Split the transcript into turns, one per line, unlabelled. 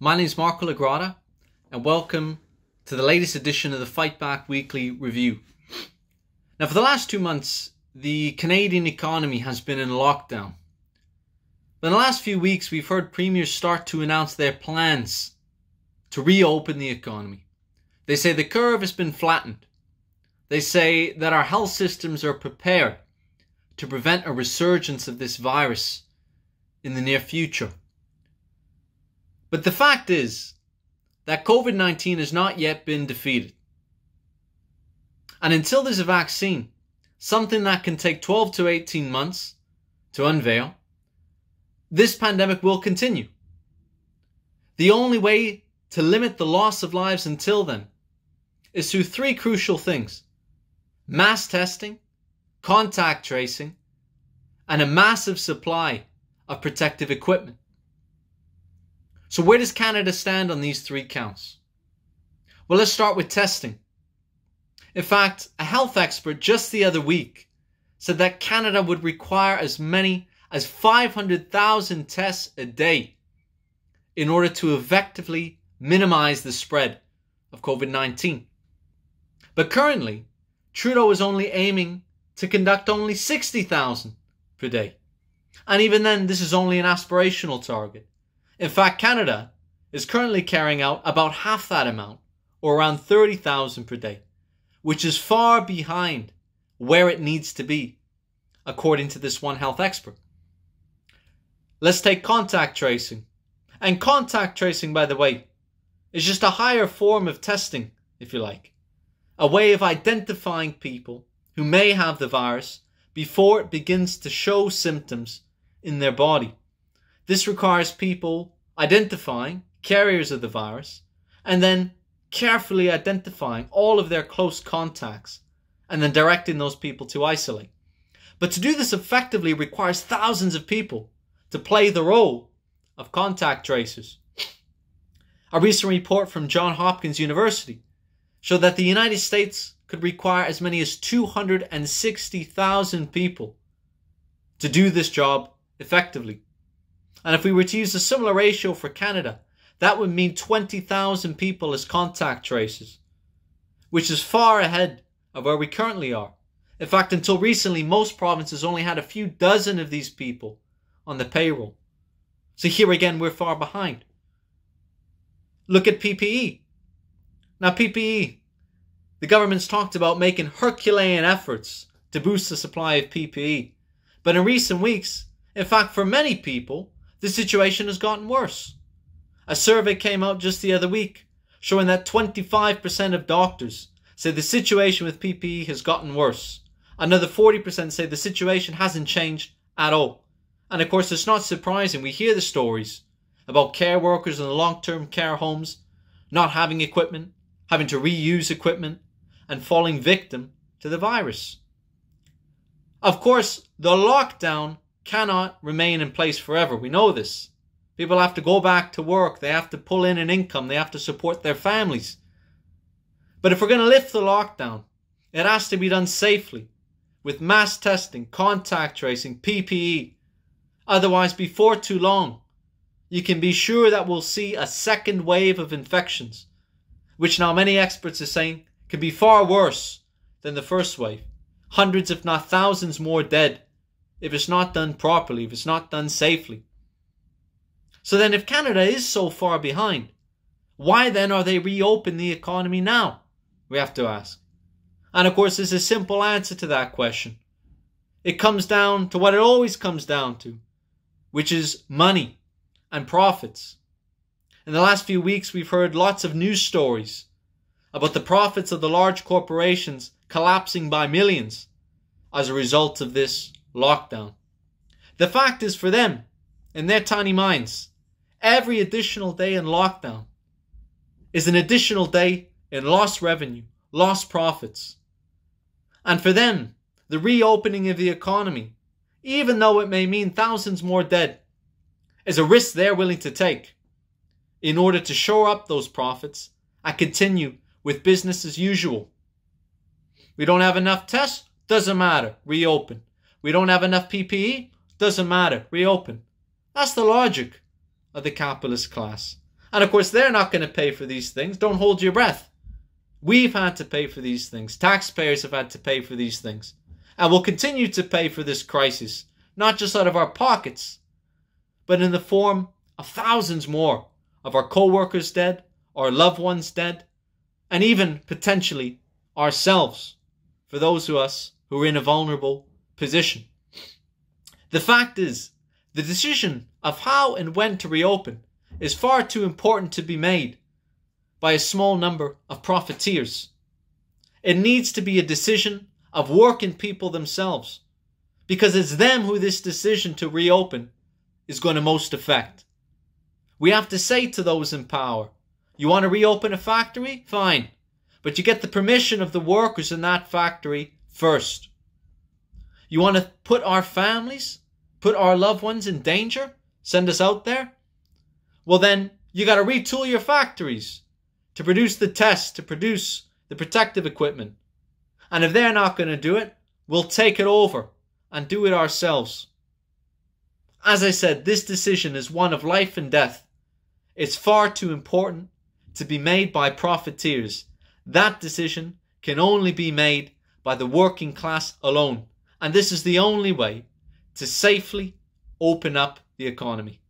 My name is Marco Lagrada, and welcome to the latest edition of the Fight Back Weekly Review. Now, for the last 2 months, the Canadian economy has been in lockdown. But in the last few weeks, we've heard premiers start to announce their plans to reopen the economy. They say the curve has been flattened. They say that our health systems are prepared to prevent a resurgence of this virus in the near future. But the fact is that COVID-19 has not yet been defeated. And until there's a vaccine, something that can take 12 to 18 months to unveil, this pandemic will continue. The only way to limit the loss of lives until then is through three crucial things: mass testing, contact tracing, and a massive supply of protective equipment. So where does Canada stand on these three counts? Well, let's start with testing. In fact, a health expert just the other week said that Canada would require as many as 500,000 tests a day in order to effectively minimize the spread of COVID-19. But currently, Trudeau is only aiming to conduct only 60,000 per day. And even then, this is only an aspirational target. In fact, Canada is currently carrying out about half that amount, or around 30,000 per day, which is far behind where it needs to be, according to this one health expert. Let's take contact tracing. And contact tracing, by the way, is just a higher form of testing, if you like. A way of identifying people who may have the virus before it begins to show symptoms in their body. This requires people identifying carriers of the virus and then carefully identifying all of their close contacts and then directing those people to isolate. But to do this effectively requires thousands of people to play the role of contact tracers. A recent report from Johns Hopkins University showed that the United States could require as many as 260,000 people to do this job effectively. And if we were to use a similar ratio for Canada, that would mean 20,000 people as contact tracers, which is far ahead of where we currently are. In fact, until recently, most provinces only had a few dozen of these people on the payroll. So here again, we're far behind. Look at PPE. Now, PPE, the government's talked about making Herculean efforts to boost the supply of PPE. But in recent weeks, in fact, for many people, the situation has gotten worse. A survey came out just the other week showing that 25% of doctors say the situation with PPE has gotten worse. Another 40% say the situation hasn't changed at all. And of course, it's not surprising. We hear the stories about care workers in the long-term care homes not having equipment, having to reuse equipment, and falling victim to the virus. Of course, the lockdown cannot remain in place forever. We know this. People have to go back to work. They have to pull in an income. They have to support their families. But if we're going to lift the lockdown, it has to be done safely with mass testing, contact tracing, PPE. Otherwise, before too long, you can be sure that we'll see a second wave of infections, which now many experts are saying could be far worse than the first wave. Hundreds, if not thousands more dead if it's not done properly, if it's not done safely. So then if Canada is so far behind, why then are they reopening the economy now? We have to ask. And of course, there's a simple answer to that question. It comes down to what it always comes down to, which is money and profits. In the last few weeks, we've heard lots of news stories about the profits of the large corporations collapsing by millions as a result of this lockdown. The fact is, for them, in their tiny minds, every additional day in lockdown is an additional day in lost revenue, lost profits. And for them, the reopening of the economy, even though it may mean thousands more dead, is a risk they're willing to take in order to shore up those profits and continue with business as usual. We don't have enough tests? Doesn't matter. Reopen. We don't have enough PPE? Doesn't matter. Reopen. That's the logic of the capitalist class. And of course, they're not going to pay for these things. Don't hold your breath. We've had to pay for these things. Taxpayers have had to pay for these things. And will continue to pay for this crisis, not just out of our pockets, but in the form of thousands more of our co-workers dead, our loved ones dead, and even potentially ourselves, for those of us who are in a vulnerable position. The fact is, the decision of how and when to reopen is far too important to be made by a small number of profiteers. It needs to be a decision of working people themselves, because it's them who this decision to reopen is going to most affect. We have to say to those in power, you want to reopen a factory? Fine. But you get the permission of the workers in that factory first. You want to put our families, put our loved ones in danger? Send us out there? Well then, you got to retool your factories to produce the tests, to produce the protective equipment. And if they're not going to do it, we'll take it over and do it ourselves. As I said, this decision is one of life and death. It's far too important to be made by profiteers. That decision can only be made by the working class alone. And this is the only way to safely open up the economy.